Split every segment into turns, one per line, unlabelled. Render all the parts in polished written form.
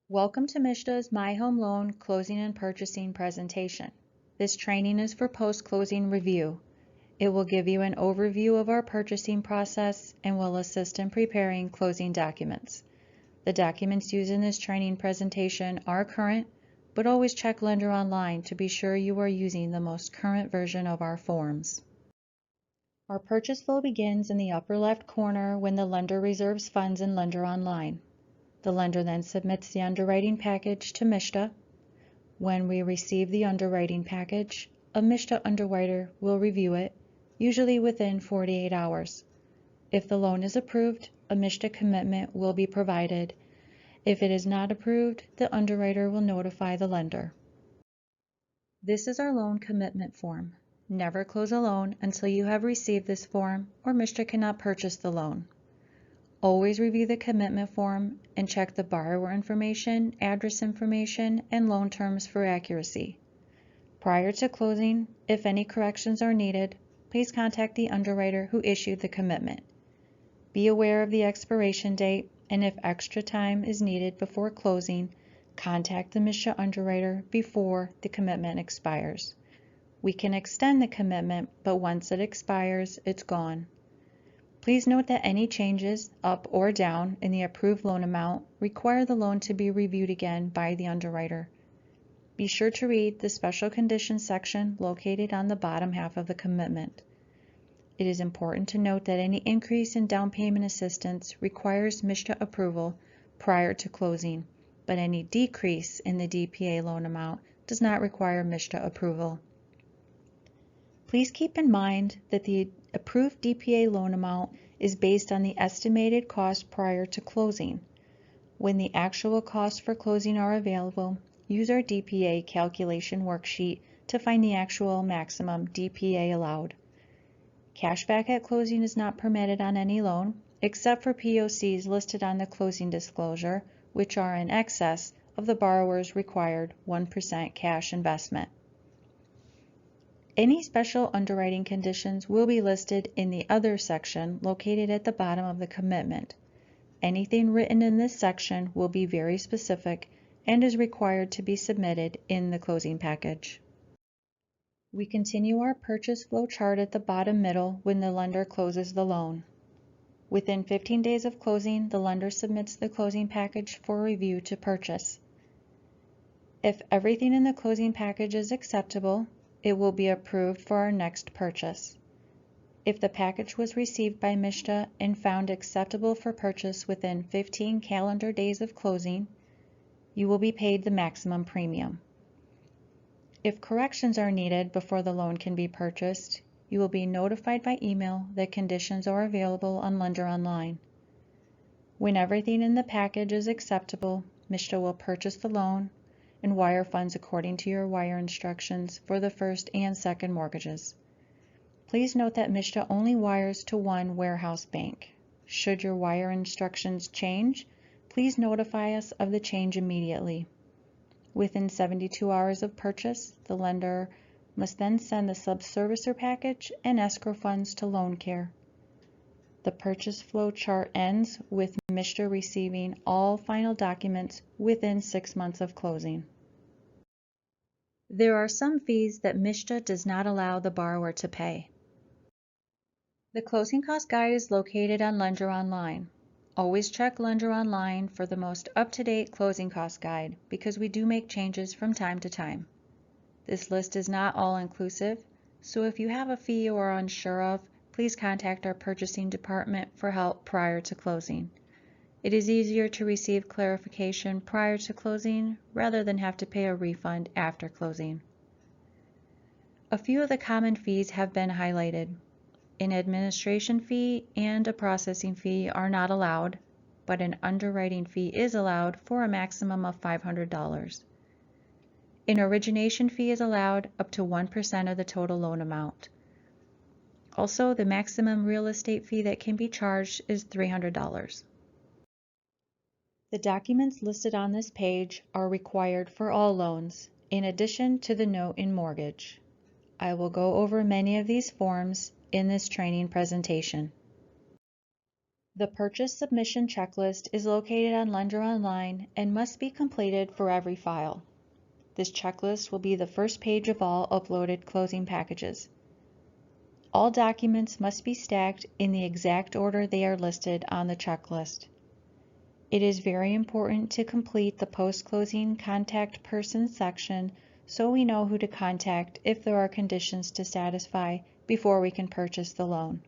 Welcome to MSHDA's My Home Loan Closing and Purchasing presentation. This training is for post-closing review. It will give you an overview of our purchasing process and will assist in preparing closing documents. The documents used in this training presentation are current, but always check Lender Online to be sure you are using the most current version of our forms. Our purchase flow begins in the upper left corner when the lender reserves funds in Lender Online. The lender then submits the underwriting package to MSHDA. When we receive the underwriting package, a MSHDA underwriter will review it, usually within 48 hours. If the loan is approved, a MSHDA commitment will be provided. If it is not approved, the underwriter will notify the lender. This is our loan commitment form. Never close a loan until you have received this form or MSHDA cannot purchase the loan. Always review the commitment form and check the borrower information, address information, and loan terms for accuracy. Prior to closing, if any corrections are needed, please contact the underwriter who issued the commitment. Be aware of the expiration date, and if extra time is needed before closing, contact the MSHDA underwriter before the commitment expires. We can extend the commitment, but once it expires, it's gone. Please note that any changes, up or down, in the approved loan amount require the loan to be reviewed again by the underwriter. Be sure to read the Special Conditions section located on the bottom half of the commitment. It is important to note that any increase in down payment assistance requires MSHDA approval prior to closing, but any decrease in the DPA loan amount does not require MSHDA approval. Please keep in mind that the approved DPA loan amount is based on the estimated cost prior to closing. When the actual costs for closing are available, use our DPA calculation worksheet to find the actual maximum DPA allowed. Cashback at closing is not permitted on any loan, except for POCs listed on the closing disclosure, which are in excess of the borrower's required 1% cash investment. Any special underwriting conditions will be listed in the Other section located at the bottom of the commitment. Anything written in this section will be very specific and is required to be submitted in the closing package. We continue our purchase flow chart at the bottom middle when the lender closes the loan. Within 15 days of closing, the lender submits the closing package for review to purchase. If everything in the closing package is acceptable, it will be approved for our next purchase. If the package was received by MSHDA and found acceptable for purchase within 15 calendar days of closing, you will be paid the maximum premium. If corrections are needed before the loan can be purchased, you will be notified by email that conditions are available on Lender Online. When everything in the package is acceptable, MSHDA will purchase the loan and wire funds according to your wire instructions for the first and second mortgages. Please note that MSHDA only wires to one warehouse bank. Should your wire instructions change, please notify us of the change immediately. Within 72 hours of purchase, the lender must then send the subservicer package and escrow funds to LoanCare. The purchase flow chart ends with MSHDA receiving all final documents within 6 months of closing. There are some fees that MSHDA does not allow the borrower to pay. The closing cost guide is located on Lender Online. Always check Lender Online for the most up-to-date closing cost guide because we do make changes from time to time. This list is not all-inclusive, so if you have a fee you are unsure of, please contact our purchasing department for help prior to closing. It is easier to receive clarification prior to closing rather than have to pay a refund after closing. A few of the common fees have been highlighted. An administration fee and a processing fee are not allowed, but an underwriting fee is allowed for a maximum of $500. An origination fee is allowed up to 1% of the total loan amount. Also, the maximum real estate fee that can be charged is $300. The documents listed on this page are required for all loans, in addition to the note in mortgage. I will go over many of these forms in this training presentation. The purchase submission checklist is located on Lender Online and must be completed for every file. This checklist will be the first page of all uploaded closing packages. All documents must be stacked in the exact order they are listed on the checklist. It is very important to complete the post-closing contact person section so we know who to contact if there are conditions to satisfy before we can purchase the loan.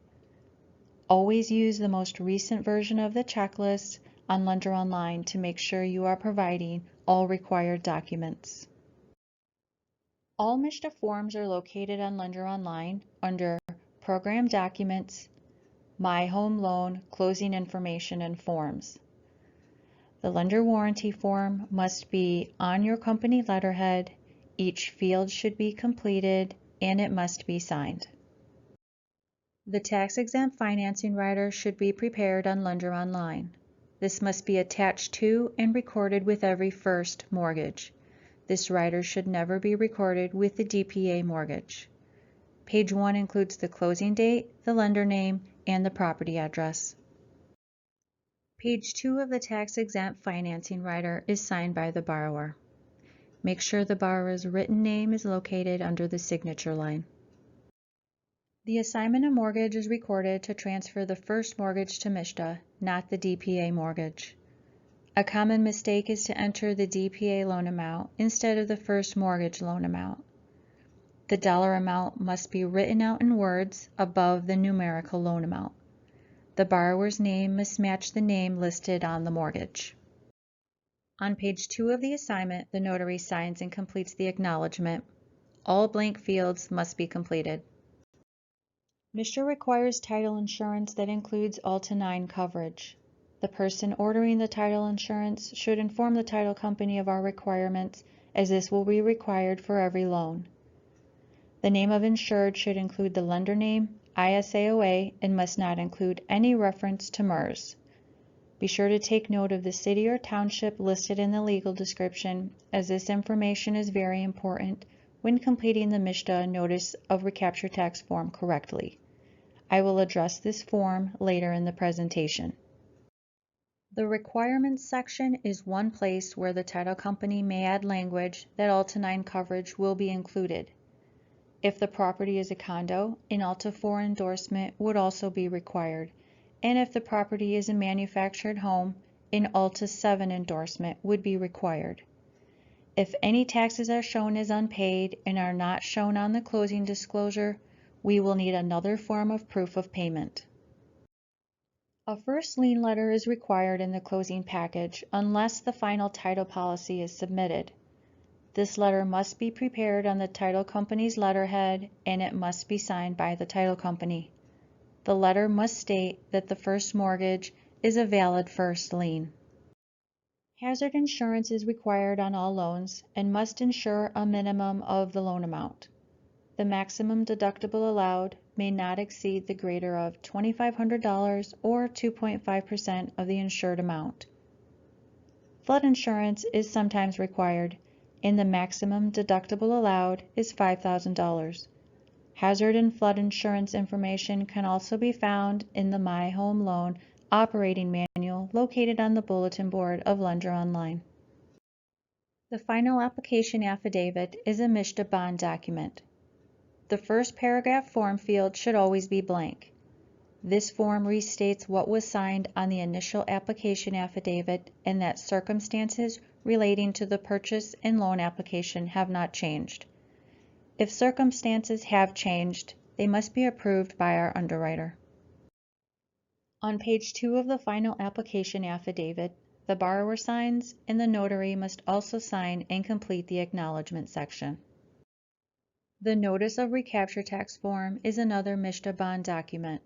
Always use the most recent version of the checklist on Lender Online to make sure you are providing all required documents. All MSHDA forms are located on Lender Online under Program Documents, My Home Loan, Closing Information, and Forms. The lender warranty form must be on your company letterhead, each field should be completed, and it must be signed. The tax-exempt financing rider should be prepared on Lender Online. This must be attached to and recorded with every first mortgage. This rider should never be recorded with the DPA mortgage. Page 1 includes the closing date, the lender name, and the property address. Page 2 of the tax-exempt financing rider is signed by the borrower. Make sure the borrower's written name is located under the signature line. The assignment of mortgage is recorded to transfer the first mortgage to MSHDA, not the DPA mortgage. A common mistake is to enter the DPA loan amount instead of the first mortgage loan amount. The dollar amount must be written out in words above the numerical loan amount. The borrower's name must match the name listed on the mortgage. On page 2 of the assignment, the notary signs and completes the acknowledgement. All blank fields must be completed. MSHDA requires title insurance that includes Alta 9 coverage. The person ordering the title insurance should inform the title company of our requirements, as this will be required for every loan. The name of insured should include the lender name, ISAOA, and must not include any reference to MERS. Be sure to take note of the city or township listed in the legal description, as this information is very important when completing the MSHDA Notice of Recapture Tax form correctly. I will address this form later in the presentation. The requirements section is one place where the title company may add language that Alta 9 coverage will be included. If the property is a condo, an Alta 4 endorsement would also be required, and if the property is a manufactured home, an Alta 7 endorsement would be required. If any taxes are shown as unpaid and are not shown on the closing disclosure, we will need another form of proof of payment. A first lien letter is required in the closing package unless the final title policy is submitted. This letter must be prepared on the title company's letterhead and it must be signed by the title company. The letter must state that the first mortgage is a valid first lien. Hazard insurance is required on all loans and must insure a minimum of the loan amount. The maximum deductible allowed may not exceed the greater of $2,500 or 2.5% of the insured amount. Flood insurance is sometimes required, and the maximum deductible allowed is $5,000. Hazard and flood insurance information can also be found in the My Home Loan operating manual located on the bulletin board of Lender Online. The final application affidavit is a MSHDA bond document. The first paragraph form field should always be blank. This form restates what was signed on the initial application affidavit and that circumstances relating to the purchase and loan application have not changed. If circumstances have changed, they must be approved by our underwriter. On page 2 of the final application affidavit, the borrower signs and the notary must also sign and complete the acknowledgement section. The Notice of Recapture Tax form is another MSHDA bond document.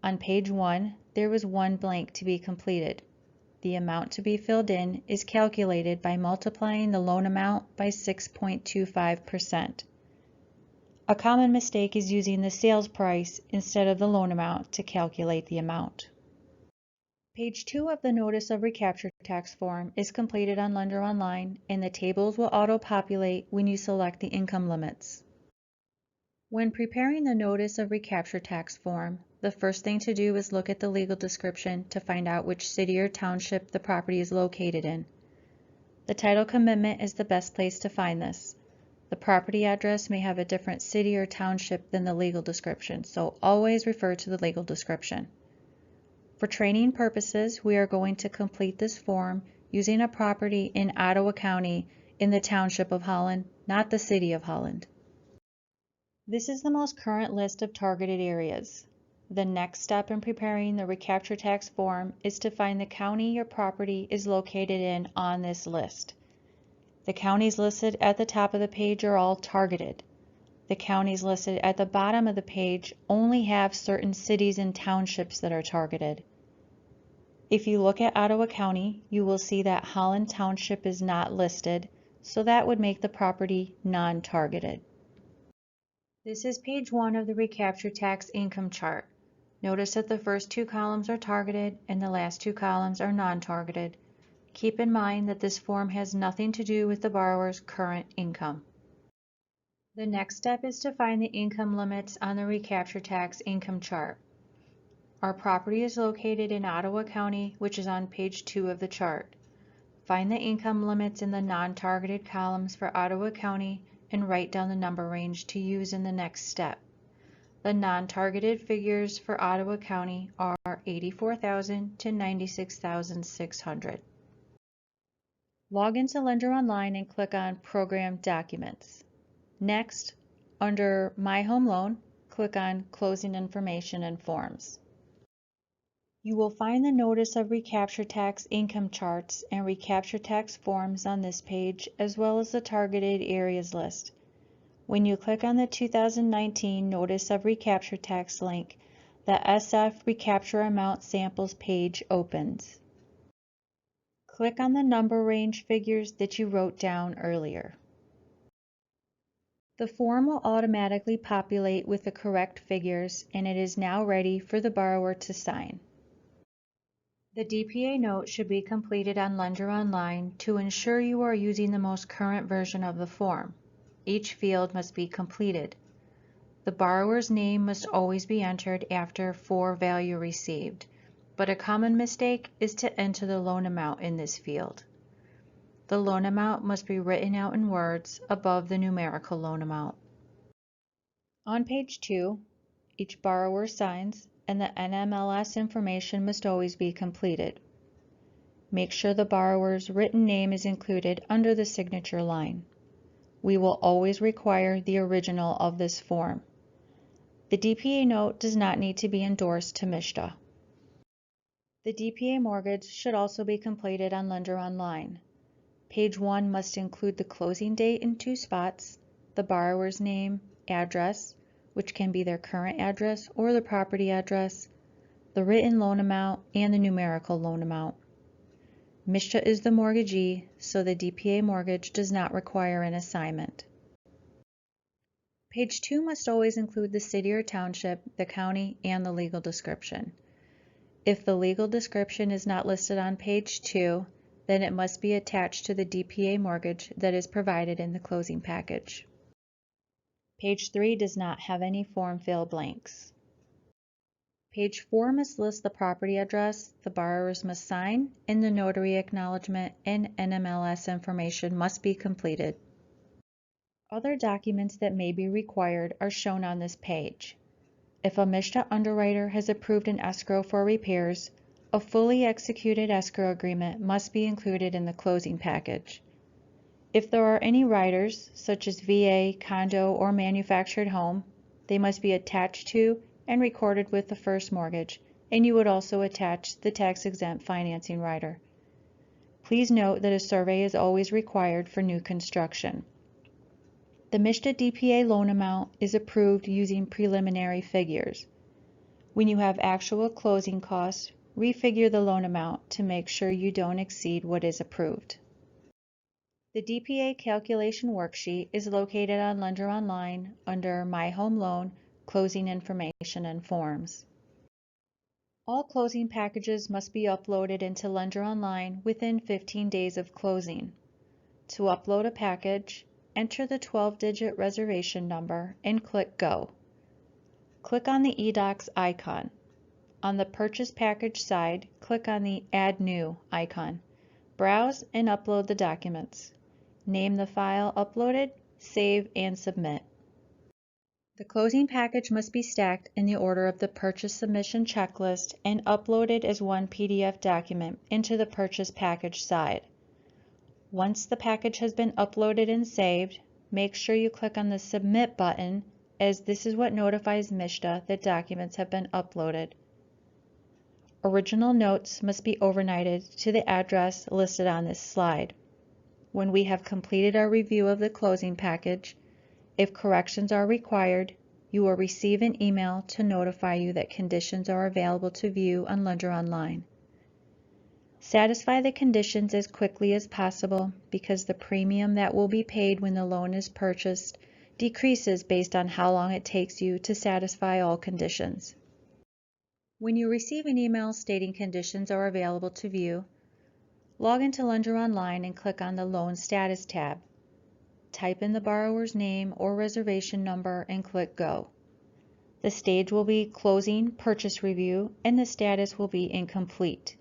On page 1, there was one blank to be completed. The amount to be filled in is calculated by multiplying the loan amount by 6.25%. A common mistake is using the sales price instead of the loan amount to calculate the amount. Page 2 of the Notice of Recapture Tax form is completed on Lender Online, and the tables will auto-populate when you select the income limits. When preparing the Notice of Recapture Tax form, the first thing to do is look at the legal description to find out which city or township the property is located in. The title commitment is the best place to find this. The property address may have a different city or township than the legal description, so always refer to the legal description. For training purposes, we are going to complete this form using a property in Ottawa County in the Township of Holland, not the City of Holland. This is the most current list of targeted areas. The next step in preparing the recapture tax form is to find the county your property is located in on this list. The counties listed at the top of the page are all targeted. The counties listed at the bottom of the page only have certain cities and townships that are targeted. If you look at Ottawa County, you will see that Holland Township is not listed, so that would make the property non-targeted. This is page 1 of the recapture tax income chart. Notice that the first 2 columns are targeted and the last 2 columns are non-targeted. Keep in mind that this form has nothing to do with the borrower's current income. The next step is to find the income limits on the recapture tax income chart. Our property is located in Ottawa County, which is on page 2 of the chart. Find the income limits in the non-targeted columns for Ottawa County and write down the number range to use in the next step. The non-targeted figures for Ottawa County are $84,000 to $96,600. Log into Lender Online and click on Program Documents. Next, under My Home Loan, click on Closing Information and Forms. You will find the Notice of Recapture Tax income charts and recapture tax forms on this page, as well as the targeted areas list. When you click on the 2019 Notice of Recapture Tax link, the SF Recapture Amount Samples page opens. Click on the number range figures that you wrote down earlier. The form will automatically populate with the correct figures, and it is now ready for the borrower to sign. The DPA note should be completed on Lender Online to ensure you are using the most current version of the form. Each field must be completed. The borrower's name must always be entered after for value received, but a common mistake is to enter the loan amount in this field. The loan amount must be written out in words above the numerical loan amount. On page 2, each borrower signs, and the NMLS information must always be completed. Make sure the borrower's written name is included under the signature line. We will always require the original of this form. The DPA note does not need to be endorsed to MSHDA. The DPA mortgage should also be completed on Lender Online. Page 1 must include the closing date in 2 spots, the borrower's name, address, which can be their current address or the property address, the written loan amount, and the numerical loan amount. MSHDA is the mortgagee, so the DPA mortgage does not require an assignment. Page 2 must always include the city or township, the county, and the legal description. If the legal description is not listed on page 2, then it must be attached to the DPA mortgage that is provided in the closing package. Page 3 does not have any form fill blanks. Page 4 must list the property address, the borrowers must sign, and the notary acknowledgement and NMLS information must be completed. Other documents that may be required are shown on this page. If a MSHDA underwriter has approved an escrow for repairs, a fully executed escrow agreement must be included in the closing package. If there are any riders, such as VA, condo, or manufactured home, they must be attached to and recorded with the first mortgage, and you would also attach the tax-exempt financing rider. Please note that a survey is always required for new construction. The MSHDA DPA loan amount is approved using preliminary figures. When you have actual closing costs, refigure the loan amount to make sure you don't exceed what is approved. The DPA calculation worksheet is located on Lender Online under My Home Loan, Closing Information and Forms. All closing packages must be uploaded into Lender Online within 15 days of closing. To upload a package, enter the 12-digit reservation number and click Go. click on the eDocs icon. On the Purchase Package side, click on the Add New icon. Browse and upload the documents. Name the file uploaded, save, and submit. The closing package must be stacked in the order of the purchase submission checklist and uploaded as one PDF document into the Purchase Package side. Once the package has been uploaded and saved, make sure you click on the Submit button, as this is what notifies MSHDA that documents have been uploaded. Original notes must be overnighted to the address listed on this slide. When we have completed our review of the closing package, if corrections are required, you will receive an email to notify you that conditions are available to view on Lender Online. Satisfy the conditions as quickly as possible because the premium that will be paid when the loan is purchased decreases based on how long it takes you to satisfy all conditions. When you receive an email stating conditions are available to view, log into Lender Online and click on the Loan Status tab. Type in the borrower's name or reservation number and click Go. The stage will be Closing Purchase Review and the status will be Incomplete.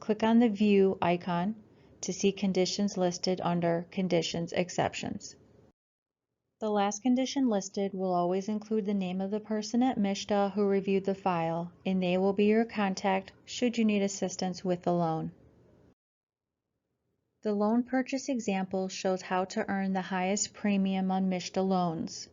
Click on the View icon to see conditions listed under Conditions Exceptions. The last condition listed will always include the name of the person at MSHDA who reviewed the file, and they will be your contact should you need assistance with the loan. The loan purchase example shows how to earn the highest premium on MSHDA loans.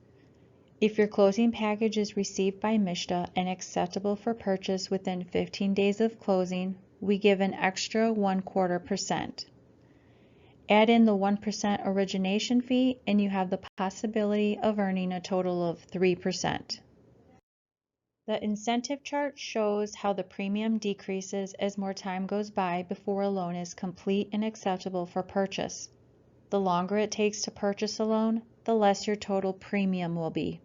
If your closing package is received by MSHDA and acceptable for purchase within 15 days of closing, we give an extra 0.25%. Add in the 1% origination fee and you have the possibility of earning a total of 3%. The incentive chart shows how the premium decreases as more time goes by before a loan is complete and acceptable for purchase. The longer it takes to purchase a loan, the less your total premium will be.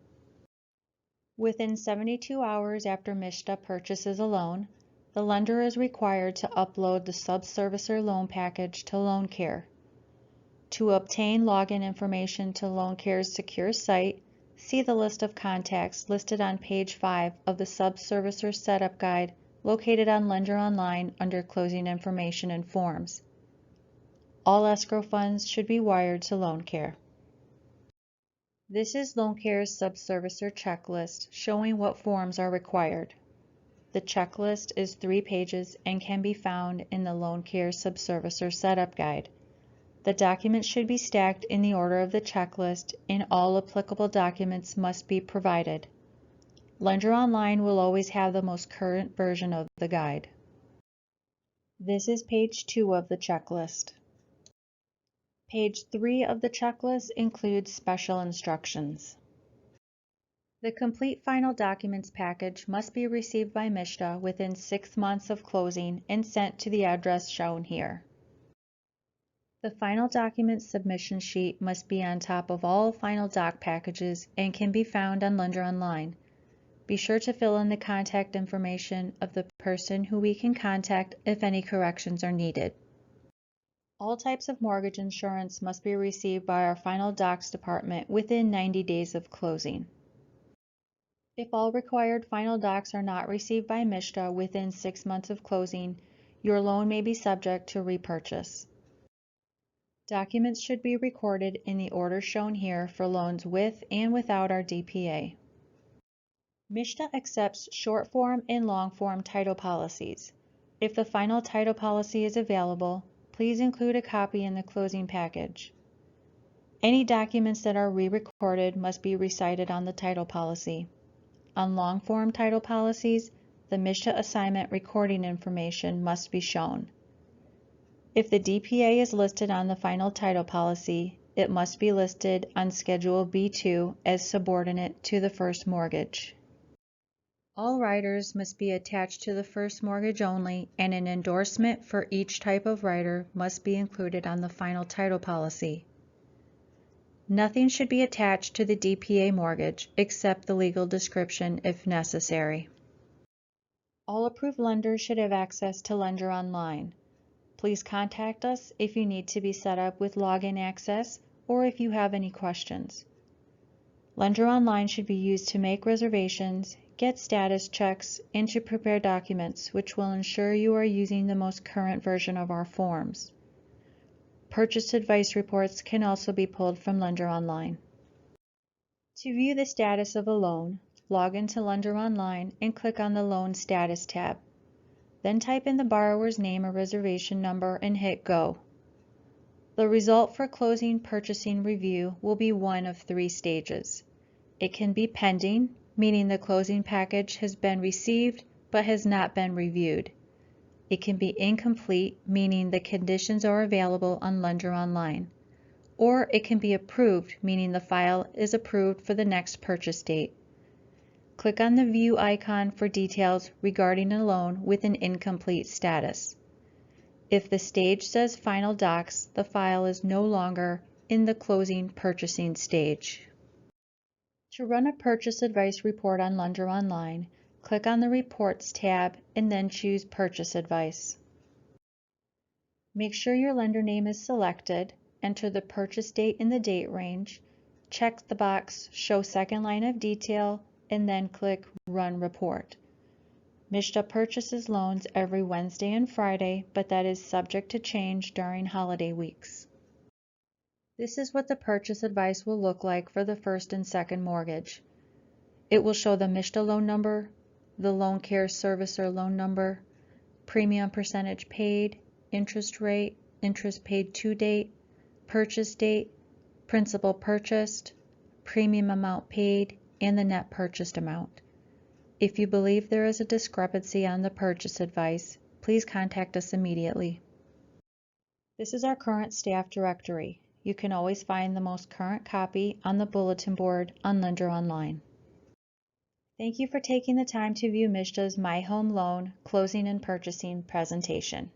Within 72 hours after MSHDA purchases a loan, the lender is required to upload the subservicer loan package to LoanCare. To obtain login information to LoanCare's secure site, see the list of contacts listed on page 5 of the Subservicer Setup Guide located on Lender Online under Closing Information and Forms. All escrow funds should be wired to LoanCare. This is LoanCare's Subservicer checklist showing what forms are required. The checklist is 3 pages and can be found in the LoanCare Subservicer Setup Guide. The documents should be stacked in the order of the checklist and all applicable documents must be provided. Lender Online will always have the most current version of the guide. This is page 2 of the checklist. Page 3 of the checklist includes special instructions. The complete final documents package must be received by MSHDA within 6 months of closing and sent to the address shown here. The final document submission sheet must be on top of all final doc packages and can be found on Lender Online. Be sure to fill in the contact information of the person who we can contact if any corrections are needed. All types of mortgage insurance must be received by our final docs department within 90 days of closing. If all required final docs are not received by MSHDA within 6 months of closing, your loan may be subject to repurchase. Documents should be recorded in the order shown here for loans with and without our DPA. MSHDA accepts short form and long form title policies. If the final title policy is available, please include a copy in the closing package. Any documents that are re-recorded must be recited on the title policy. On long form title policies, the MSHDA assignment recording information must be shown. If the DPA is listed on the final title policy, it must be listed on Schedule B2 as subordinate to the first mortgage. All riders must be attached to the first mortgage only, and an endorsement for each type of rider must be included on the final title policy. Nothing should be attached to the DPA mortgage except the legal description if necessary. All approved lenders should have access to Lender Online. Please contact us if you need to be set up with login access or if you have any questions. Lender Online should be used to make reservations, get status checks, and to prepare documents which will ensure you are using the most current version of our forms. Purchase advice reports can also be pulled from Lender Online. To view the status of a loan, log into Lender Online and click on the Loan Status tab. Then type in the borrower's name or reservation number and hit Go. The result for closing purchasing review will be one of 3 stages. It can be pending, meaning the closing package has been received but has not been reviewed. It can be incomplete, meaning the conditions are available on Lender Online. Or it can be approved, meaning the file is approved for the next purchase date. Click on the View icon for details regarding a loan with an incomplete status. If the stage says Final Docs, the file is no longer in the closing purchasing stage. To run a purchase advice report on Lender Online, click on the Reports tab and then choose Purchase Advice. Make sure your lender name is selected, enter the purchase date in the date range, check the box Show Second Line of Detail, and then click Run Report. MSHDA purchases loans every Wednesday and Friday, but that is subject to change during holiday weeks. This is what the purchase advice will look like for the first and second mortgage. It will show the MSHDA loan number, the Loan Care Servicer loan number, premium percentage paid, interest rate, interest paid to date, purchase date, principal purchased, premium amount paid, and the net purchased amount. If you believe there is a discrepancy on the purchase advice, please contact us immediately. This is our current staff directory. You can always find the most current copy on the bulletin board on Lender Online. Thank you for taking the time to view MSHDA's My Home Loan Closing and Purchasing presentation.